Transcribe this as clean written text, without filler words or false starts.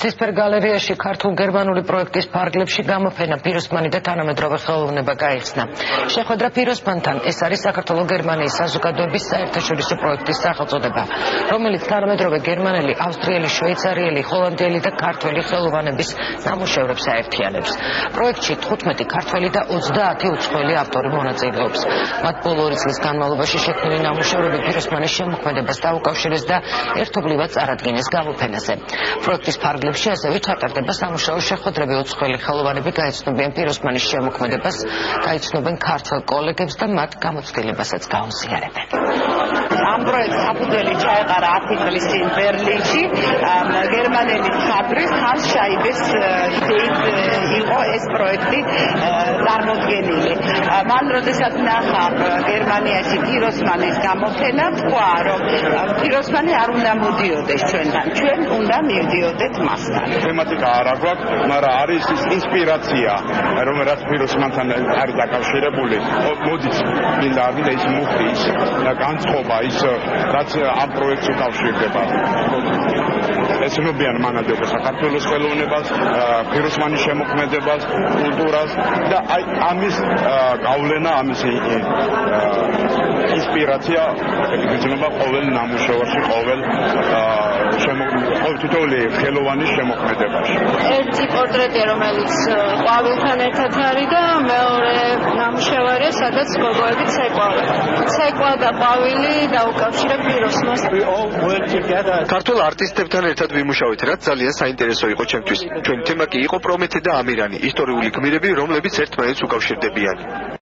ცისფერ გალერეაში ქართულ-გერმანული პროექტის ფარგლებში გამოფენა პიროსმანი და თანამედროვე ხელოვნება გაიხსნა. შეხვედრა პიროსმანთან ეს არის საქართველო-გერმანიის საზოგადოების საერთაშორისო პროექტის სახელწოდება, რომელიც თანამედროვე გერმანელი, ავსტრიელი, შვეიცარიელი, ჰოლანდიელი და ქართველი ხელოვანების ნამუშევრებს აერთიანებს. პროექტში 15 ქართველი და 30 უცხოელი ავტორი მონაწილეობს. მათ ბოლო 2 წლის განმავლობაში შექმნილი ნამუშევრები პიროსმანის შემოქმედებას დაუკავშირეს და ერთობლივად წარადგინეს გამოფენაზე. პროექტის ფარგლებში ასევე ჩატარდება სამუშაო შეხვედრები, უცხოელი ხელოვანები გაიცნობიან პიროსმანის შემოქმედებას, გაიცნობენ ქართველ კოლეგებს და მათ გამოცდილებასაც გაუმზიარებენ. ამ პროექტს საფუძველი ჩაეყარა 10 წლის წინ ბერლინში გერმანელი მხატვრის ჰანს შაიბეს იდეით იყო ეს პროექტი წარმოდგენილი. მან როდესაც ნახა გერმანიაში პიროსმანის გამოფენა, თქვა რომ პიროსმანი არ უნდა მოდიოდეს ჩვენთან, ჩვენ უნდა მივდიოდეთ მასთან. თემატიკა არ აქვს, მაგრამ არის ის ინსპირაცია, რომელიც პიროსმანთან არის დაკავშირებული. მოდის მინდა ის მუხტი ის და განწყობა ის რაც ამ პროექტს უკავშირდება. ეცნობიან მანადებო საქართველოს ხელოვნებას, პიროსმანის შემოქმედებას, კულტურას და ამის გავლენა, ამის ინსპირაცია იგრძნობა ყოველ ნამუშევარში, ყოველ თითოეული ხელოვანის შემოქმედებაში. ერთი პორტრეტი, რომელიც ყვავილთან ერთად არის და მეორე ნამუშევარია, სადაც გოგოები ცეკვავენ. ცეკვა და ყვავილი დაუკავშირებ პიროსმანს. ქართულ არტისტებთან ერთად ვიმუშავეთ, რაც ძალიან საინტერესო იყო ჩემთვის. ჩვენი თემა კი იყო პრომეთე და ამირანი, ისტორიული გმირები, რომლებიც ერთმანეთს უკავშირდებიან.